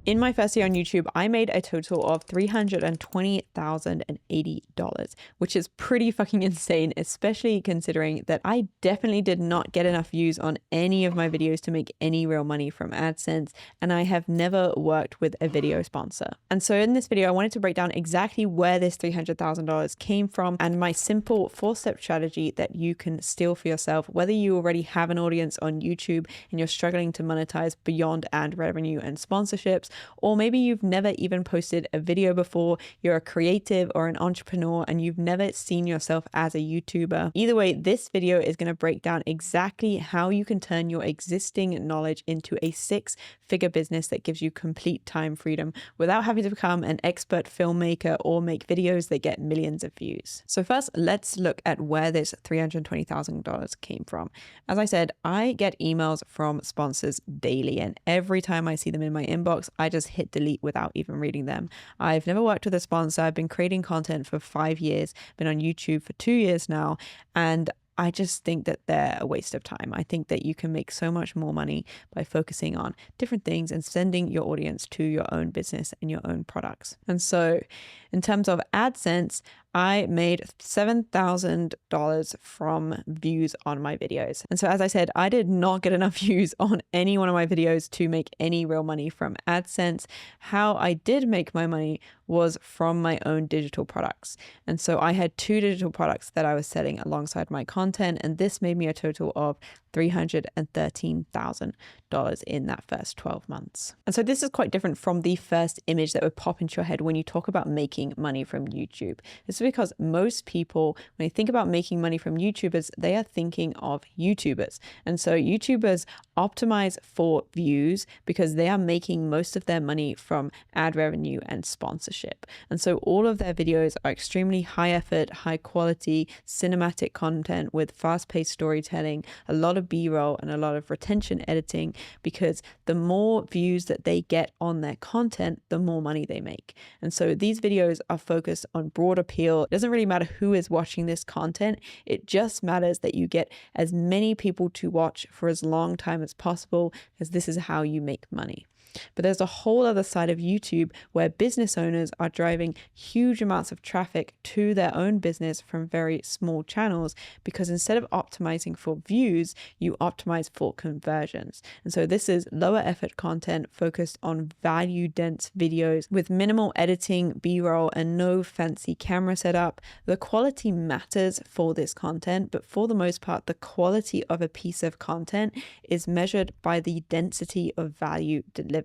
In my first year on YouTube, I made a total of $320,080, which is pretty fucking insane, especially considering that I definitely did not get enough views on any of my videos to make any real money from AdSense, and I have never worked with a video sponsor. And so in this video, I wanted to break down exactly where this $300,000 came from and my simple 4-step strategy that you can steal for yourself, whether you already have an audience on YouTube and you're struggling to monetize beyond ad revenue and sponsorships, or maybe you've never even posted a video before, you're a creative or an entrepreneur and you've never seen yourself as a YouTuber. Either way, this video is going to break down exactly how you can turn your existing knowledge into a 6-figure business that gives you complete time freedom without having to become an expert filmmaker or make videos that get millions of views. So first, let's look at where this $320,000 came from. As I said, I get emails from sponsors daily, and every time I see them in my inbox, I just hit delete without even reading them. I've never worked with a sponsor. I've been creating content for 5 years, been on YouTube for 2 years now, and I just think that they're a waste of time. I think that you can make so much more money by focusing on different things and sending your audience to your own business and your own products. And so in terms of AdSense, I made $7,000 from views on my videos. And so as I said, I did not get enough views on any one of my videos to make any real money from AdSense. How I did make my money was from my own digital products. And so I had 2 digital products that I was selling alongside my content, and this made me a total of $313,000 in that first 12 months. And so this is quite different from the first image that would pop into your head when you talk about making money from YouTube. This is because most people, when they think about making money from YouTubers, they are thinking of YouTubers. And so YouTubers optimize for views because they are making most of their money from ad revenue and sponsorship. And so all of their videos are extremely high effort, high quality, cinematic content with fast-paced storytelling, a lot of B-roll and a lot of retention editing, because the more views that they get on their content, the more money they make. And so these videos are focused on broad appeal. It doesn't really matter who is watching this content. It just matters that you get as many people to watch for as long time as possible, because this is how you make money. But there's a whole other side of YouTube where business owners are driving huge amounts of traffic to their own business from very small channels, because instead of optimizing for views, you optimize for conversions. And so this is lower effort content focused on value dense videos with minimal editing, B-roll, and no fancy camera setup. The quality matters for this content, but for the most part, the quality of a piece of content is measured by the density of value delivered.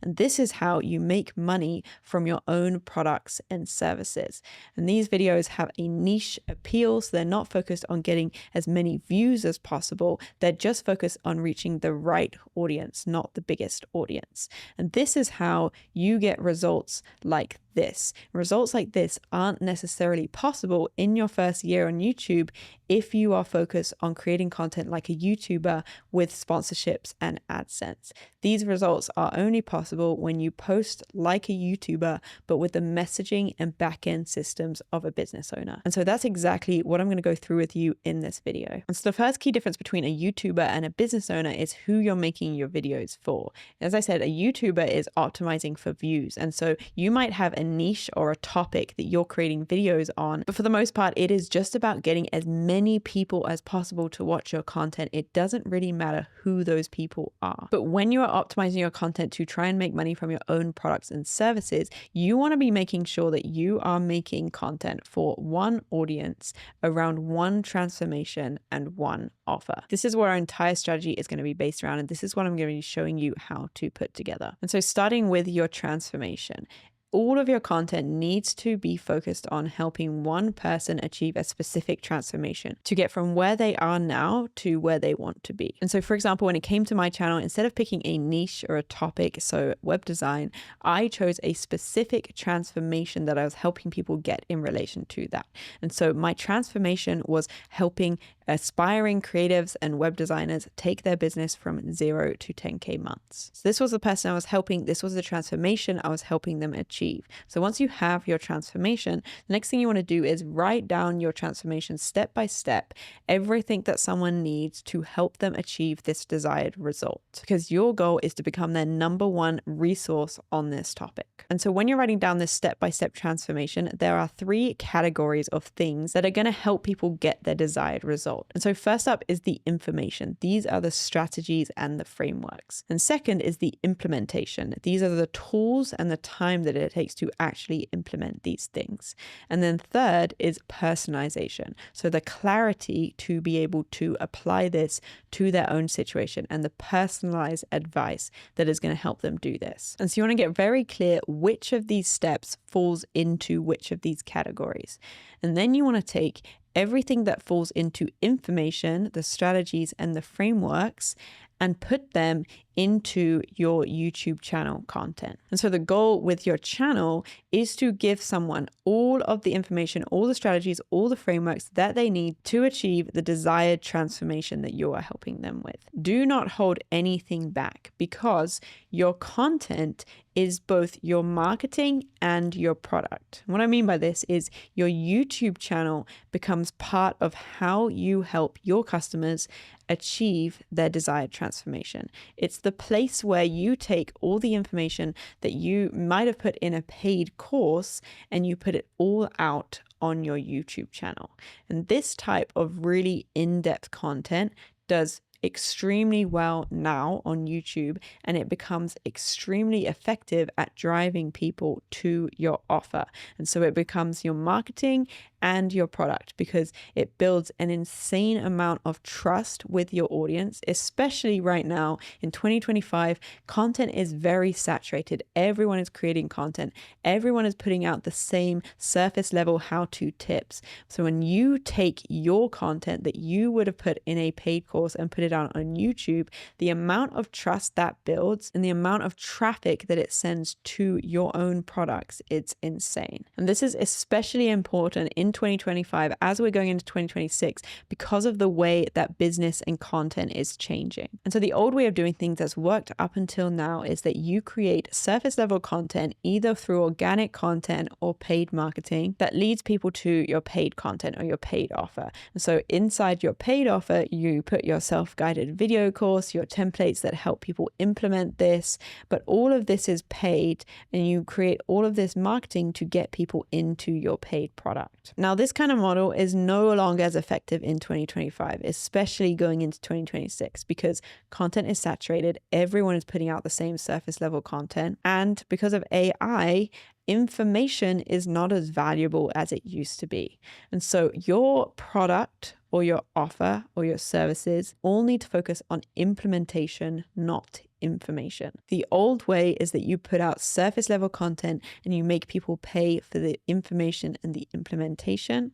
And this is how you make money from your own products and services. And these videos have a niche appeal, so they're not focused on getting as many views as possible. They're just focused on reaching the right audience, not the biggest audience. And this is how you get results like this. Results like this aren't necessarily possible in your first year on YouTube if you are focused on creating content like a YouTuber with sponsorships and AdSense. These results are only possible when you post like a YouTuber, but with the messaging and back-end systems of a business owner. And so that's exactly what I'm going to go through with you in this video. And so the first key difference between a YouTuber and a business owner is who you're making your videos for. As I said, a YouTuber is optimizing for views. And so you might have a niche or a topic that you're creating videos on, but for the most part, it is just about getting as many people as possible to watch your content. It doesn't really matter who those people are. But when you are optimizing your content to try and make money from your own products and services, you want to be making sure that you are making content for one audience around one transformation and one offer. This is where our entire strategy is going to be based around, and this is what I'm going to be showing you how to put together. And so starting with your transformation, all of your content needs to be focused on helping one person achieve a specific transformation to get from where they are now to where they want to be. And so, for example, when it came to my channel, instead of picking a niche or a topic, so web design, I chose a specific transformation that I was helping people get in relation to that. And so my transformation was helping aspiring creatives and web designers take their business from 0 to 10K months. So this was the person I was helping. This was the transformation I was helping them achieve. So once you have your transformation, the next thing you want to do is write down your transformation step by step, everything that someone needs to help them achieve this desired result, because your goal is to become their number one resource on this topic. And so when you're writing down this step-by-step transformation, there are 3 categories of things that are going to help people get their desired result. And so first up is the information. These are the strategies and the frameworks. And second is the implementation. These are the tools and the time that it takes to actually implement these things. And then third is personalization. So the clarity to be able to apply this to their own situation and the personalized advice that is going to help them do this. And so you want to get very clear which of these steps falls into which of these categories. And then you want to take everything that falls into information, the strategies and the frameworks, and put them into your YouTube channel content. And so the goal with your channel is to give someone all of the information, all the strategies, all the frameworks that they need to achieve the desired transformation that you are helping them with. Do not hold anything back, because your content is both your marketing and your product. What I mean by this is your YouTube channel becomes part of how you help your customers achieve their desired transformation. It's the place where you take all the information that you might have put in a paid course and you put it all out on your YouTube channel. And this type of really in-depth content does extremely well now on YouTube, and it becomes extremely effective at driving people to your offer. And so it becomes your marketing and your product, because it builds an insane amount of trust with your audience, especially right now in 2025. Content is very saturated. Everyone is creating content. Everyone is putting out the same surface level how-to tips. So when you take your content that you would have put in a paid course and put it out on YouTube, the amount of trust that builds and the amount of traffic that it sends to your own products, it's insane. And this is especially important in 2025 as we're going into 2026 because of the way that business and content is changing. And so the old way of doing things that's worked up until now is that you create surface level content either through organic content or paid marketing that leads people to your paid content or your paid offer. And so inside your paid offer, you put your self-guided video course, your templates that help people implement this, but all of this is paid, and you create all of this marketing to get people into your paid product. Now, this kind of model is no longer as effective in 2025, especially going into 2026, because content is saturated. Everyone is putting out the same surface level content. And because of AI, information is not as valuable as it used to be. And so your product or your offer or your services all need to focus on implementation, not information. The old way is that you put out surface level content and you make people pay for the information and the implementation.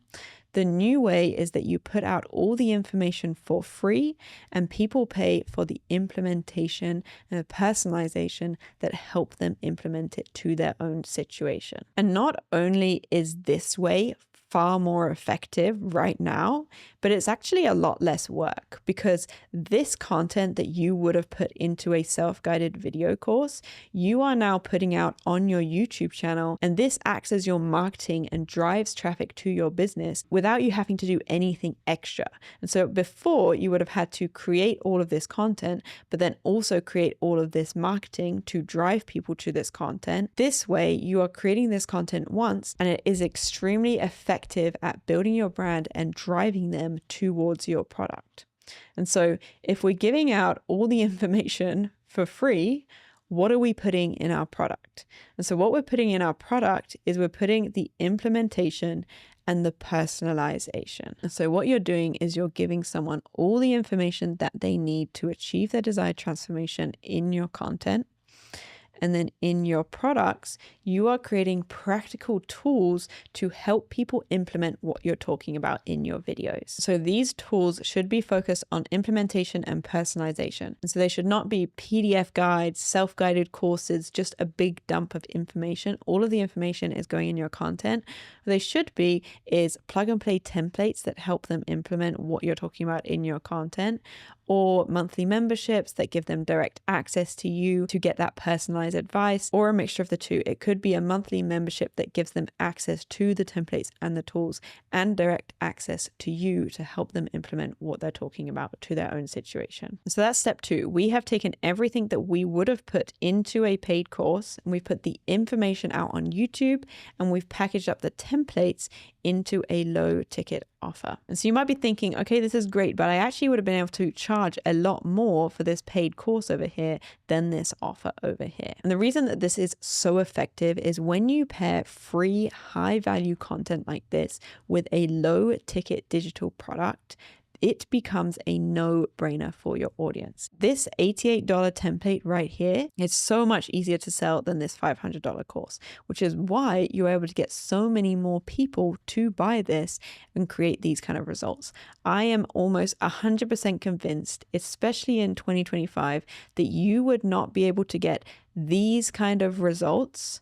The new way is that you put out all the information for free and people pay for the implementation and the personalization that help them implement it to their own situation. And not only is this way far more effective right now, but it's actually a lot less work, because this content that you would have put into a self-guided video course, you are now putting out on your YouTube channel, and this acts as your marketing and drives traffic to your business without you having to do anything extra. And so before, you would have had to create all of this content, but then also create all of this marketing to drive people to this content. This way, you are creating this content once, and it is extremely effective at building your brand and driving them towards your product. And so if we're giving out all the information for free, what are we putting in our product? And so what we're putting in our product is we're putting the implementation and the personalization. And so what you're doing is you're giving someone all the information that they need to achieve their desired transformation in your content. And then in your products, you are creating practical tools to help people implement what you're talking about in your videos. So these tools should be focused on implementation and personalization. And so they should not be PDF guides, self-guided courses, just a big dump of information. All of the information is going in your content. What they should be is plug and play templates that help them implement what you're talking about in your content, or monthly memberships that give them direct access to you to get that personalized advice, or a mixture of the two. It could be a monthly membership that gives them access to the templates and the tools and direct access to you to help them implement what they're talking about to their own situation. So that's step 2. We have taken everything that we would have put into a paid course and we've put the information out on YouTube and we've packaged up the templates into a low ticket offer. And so you might be thinking, okay, this is great, but I actually would have been able to charge a lot more for this paid course over here than this offer over here. And the reason that this is so effective is when you pair free high value content like this with a low ticket digital product, it becomes a no-brainer for your audience. This $88 template right here is so much easier to sell than this $500 course, which is why you're able to get so many more people to buy this and create these kind of results. I am almost 100% convinced, especially in 2025, that you would not be able to get these kind of results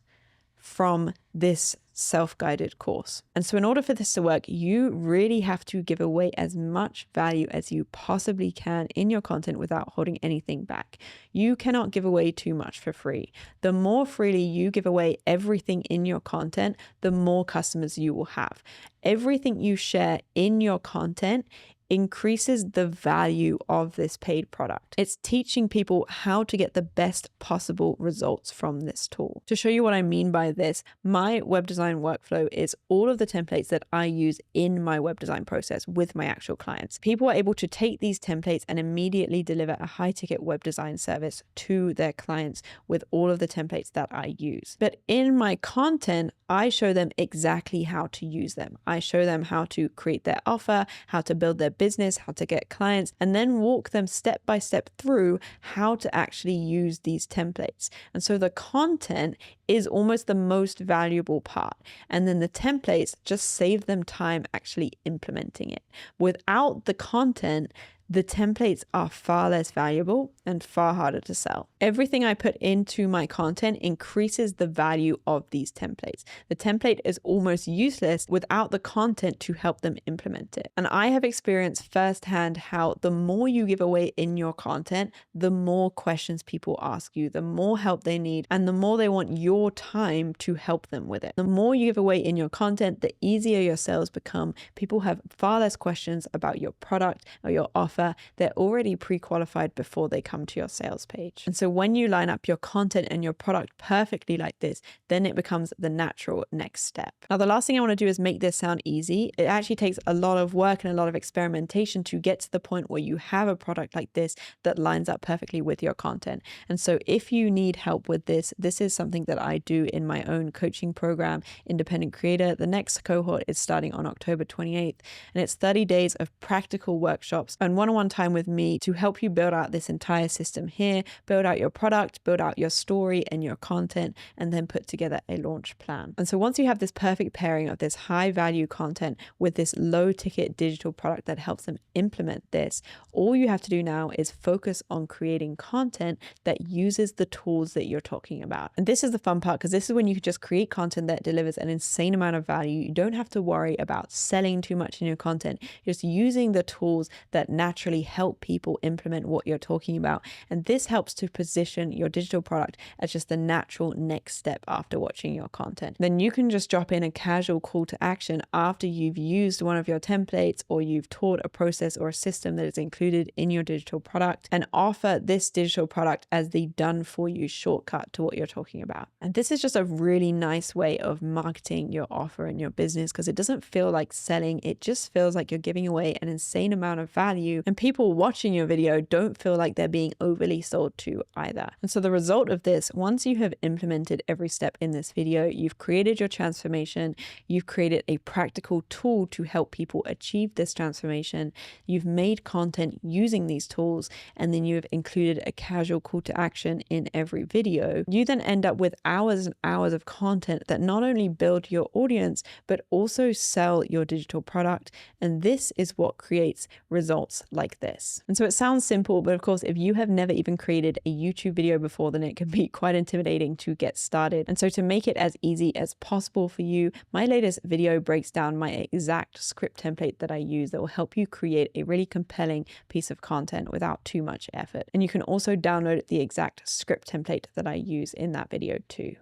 from this self-guided course. And so in order for this to work, you really have to give away as much value as you possibly can in your content without holding anything back. You cannot give away too much for free. The more freely you give away everything in your content, the more customers you will have. Everything you share in your content increases the value of this paid product. It's teaching people how to get the best possible results from this tool. To show you what I mean by this, my web design workflow is all of the templates that I use in my web design process with my actual clients. People are able to take these templates and immediately deliver a high ticket web design service to their clients with all of the templates that I use. But in my content, I show them exactly how to use them. I show them how to create their offer, how to build their business, how to get clients, and then walk them step by step through how to actually use these templates. And so the content is almost the most valuable part. And then the templates just save them time actually implementing it. Without the content, the templates are far less valuable and far harder to sell. Everything I put into my content increases the value of these templates. The template is almost useless without the content to help them implement it. And I have experienced firsthand how the more you give away in your content, the more questions people ask you, the more help they need, and the more they want your time to help them with it. The more you give away in your content, the easier your sales become. People have far less questions about your product or your offer. They're already pre-qualified before they come to your sales page. And so when you line up your content and your product perfectly like this, then it becomes the natural next step. Now, the last thing I want to do is make this sound easy. It actually takes a lot of work and a lot of experimentation to get to the point where you have a product like this that lines up perfectly with your content. And so if you need help with this, this is something that I do in my own coaching program, Independent Creator. The next cohort is starting on October 28th, and it's 30 days of practical workshops and one-on-one time with me to help you build out this entire system here, build out your product, build out your story and your content, and then put together a launch plan. And so once you have this perfect pairing of this high value content with this low ticket digital product that helps them implement this, all you have to do now is focus on creating content that uses the tools that you're talking about. And this is the fun part, because this is when you can just create content that delivers an insane amount of value. You don't have to worry about selling too much in your content. You're just using the tools that naturally help people implement what you're talking about. And this helps to position your digital product as just the natural next step after watching your content. Then you can just drop in a casual call to action after you've used one of your templates or you've taught a process or a system that is included in your digital product, and offer this digital product as the done for you shortcut to what you're talking about. And this is just a really nice way of marketing your offer and your business, because it doesn't feel like selling. It just feels like you're giving away an insane amount of value and people watching your video don't feel like they're being overly sold to either. And so the result of this, once you have implemented every step in this video, you've created your transformation, you've created a practical tool to help people achieve this transformation, you've made content using these tools, and then you have included a casual call to action in every video, you then end up with hours and hours of content that not only build your audience, but also sell your digital product. And this is what creates results like this. And so it sounds simple, but of course, if you have never even created a YouTube video before, then it can be quite intimidating to get started. And so to make it as easy as possible for you, my latest video breaks down my exact script template that I use that will help you create a really compelling piece of content without too much effort. And you can also download the exact script template that I use in that video too.